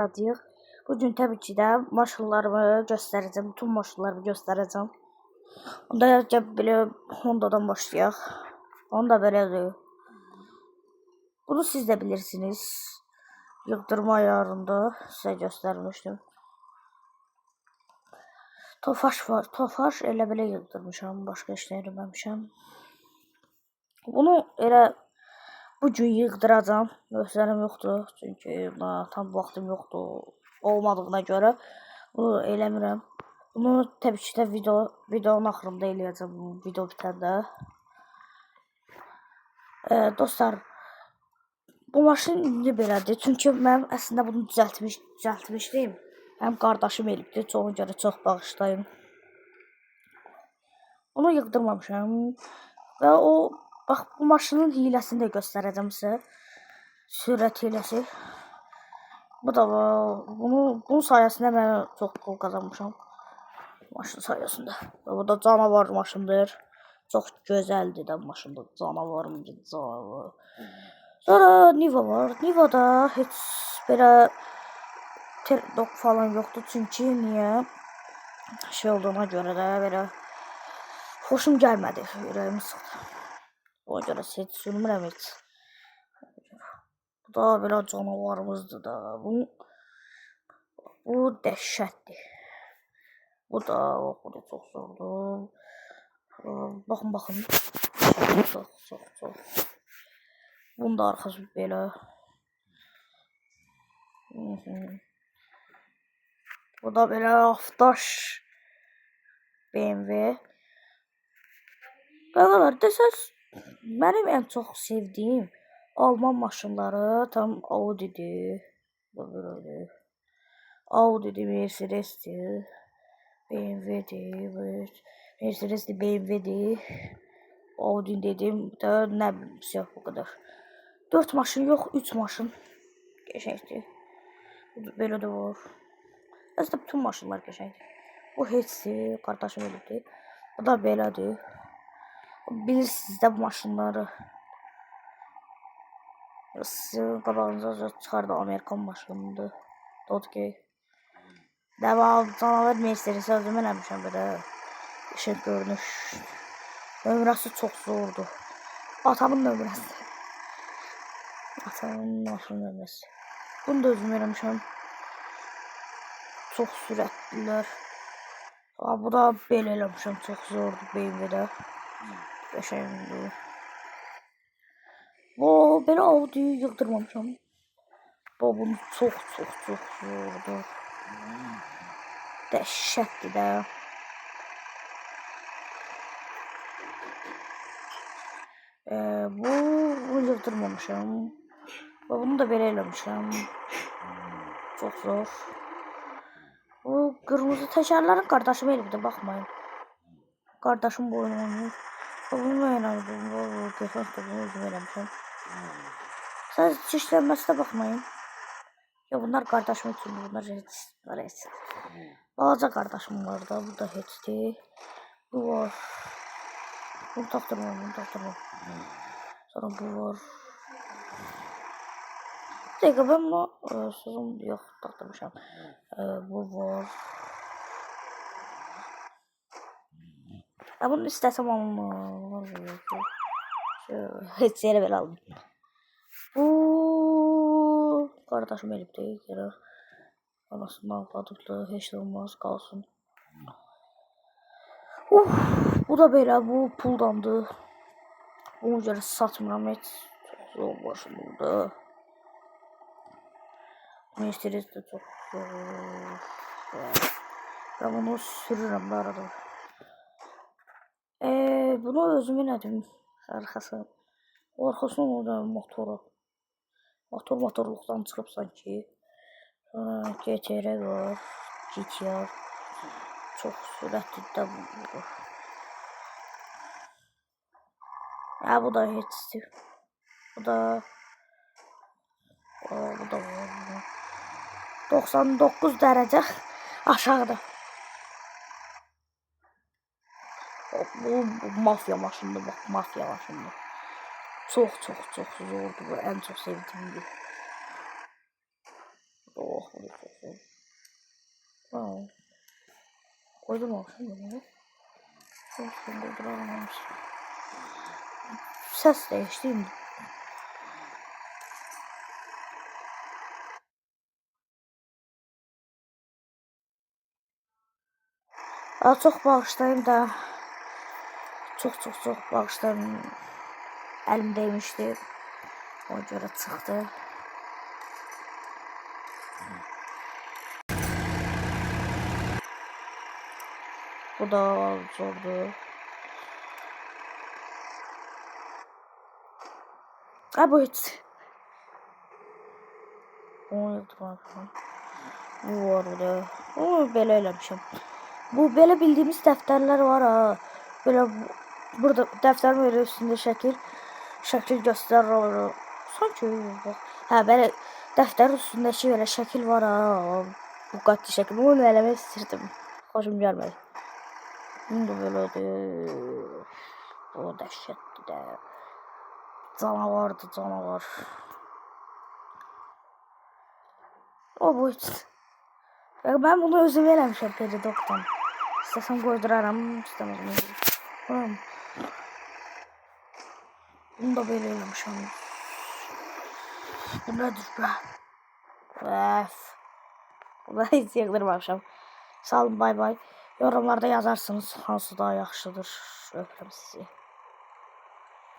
Radiyıq. Bugün təbii ki də maşınlarımı göstərəcəm. Bütün maşınlarımı göstərəcəm. Onda gəl belə Honda'dan başlayaq. Honda belədir. Bunu siz də bilirsiniz. Yığdırma ayarında sizə göstərmişdim. Tofaş var. Tofaş elə belə yığdırmışam. Başqa işlə eləməmişəm. Bunu elə bugün yığdıracam. Gözlərim yoxdur. Çünki tam vaxtım yoxdur. Olmadığına görə bunu eləmirəm. Bunu təbii ki də videonun axırında eləyəcəm. Video bitəndə. Dostlar, bu maşın indi belədir. Çünki mən əslində bunu düzəltmişdim. Mənim qardaşım elibdi. Ona görə çox bağışlayın. Onu yığdırmamışam. Və o bax bu maşının hiləsini də göstərəcəm sizə. Sürət hiləsi. Bu da var. Bunun sayəsində mən çox pul qazanmışam. Maşın sayəsində. Bu da canavar maşındır. Çox gözəldir də maşındır. Canavarım bir canavar. Sonra Niva var. Niva'da heç belə dok falan yoxdur. Çünki niyə? Şey olduğuna görə də belə xoşum gəlmədi. Ürəyim sıxdı. Ona görə heç sürmürəm heç. Bu da belə canavarımızdır da. Bu dəhşətdir. Bu da çox zordur. Baxın. Çox. Bunun da arxası belə. Bu da belə Aftaş BMW. Qalalar desəz, mənim ən çox sevdiyim Alman maşınları tam Audi'dir. Böyle. Audi'dir, Mercedes'dir, BMW'dir, Mercedes'dir, BMW'dir. Audi dedim, də nə bilim, bu qədər. 4 maşın yox, 3 maşın. Qəşəngdir. Belə də var. Əslində bütün maşınlar qəşəngdir. Bu heçdir, qardaşım elibdir. Bu da belədir. Bilirsiniz də bu maşınları. Sizin qabağınıza çıxardı Amerikan maşınıdır. Dodge. Devam canavar Mercedes özümü eləmişəm belə. İşin görünüş. Nömrəsi çox zordur. Atamın nömrəsi. Atamın maşın nömrəsi. Bunu da özüm eləmişəm. Çox sürətlilər. Bu da belə eləmişəm. Çox zordur BMW-də. Qəşəngdir. Bu belə Audi yığdırmamışam. Bunu çox zordur. Dəhşətdir də. Bunu yığdırmamışam. Bunu da belə eləmişəm. Çox zor. Bu qırmızı təkərlərin qardaşım elibdir, baxmayın. Qardaşım boyun olmuyor. Bunu mən eləmişəm. Bunu özüm eləmişəm. Sadəcə çişlənməsinə baxmayın. Ya bunlar qardaşım üçündür, bunlar heç. Balaca qardaşım var da, bu da heçdir. Bu var. Bunu taxdırmam. Sonra bu var. Dəqiqə, ben bunu sözüm yox, taxdırmışam. Bu var. Bunu istəsəm alınmaz. Heç yerə belə aldım. Bu qardaşım elibdir. Görə anasından aldıqda heç də olmaz, qalsın. Bu da belə, bu puldandır. Ona görə satmıram heç. Zor başımda. Mercedes də çox zor. Ben bunu sürürəm da arada. Bunu özüm elədim. Arxasına orada motoru. Motorluqdan çıxıb sanki. GTR var. GTR. Çox sürətli də bu. Bu da heçdir. Bu da var. 99 dərəcə aşağıda. Bu mafya maşınıdır, bax, mafya maşınıdır. Çox zordur, bu ən çox sevdiyimdir. Koydurmamışım bunu. Olsun koyduramamış. Ses değişti indi. Çok bağışlayın da. Çok bağışlayın. Əlimdəymişdi. Ona görə çıxdı. Bu da zordu. Bu heç. Onu yıldırmışam. Bu var burada. Onu belə eləmişəm. Bu belə bildiyimiz dəftərlər var ha. Belə burada dəftərin böyle üstündə şəkil göstərir. Sanki bax. Hə belə dəftərin üstündəki belə şəkil var ha. Bu qatlı şəkil. Onu eləmək istirdim. Xoşum gəlmədi. Bunu da belədir. O dəhşətli də. Canavardır, canavar. O bu heç. Ben bunu özüm eləmişəm Peridokdan. İstəsəm qoyduraram, istəməsəm. Bunu da belə eləmişəm. Bu nədir be? Buna heç yığdırmamışam. Sağ olun, bay bay. Yorumlarda yazarsınız hansı daha yaxşıdır. Öpürəm sizi.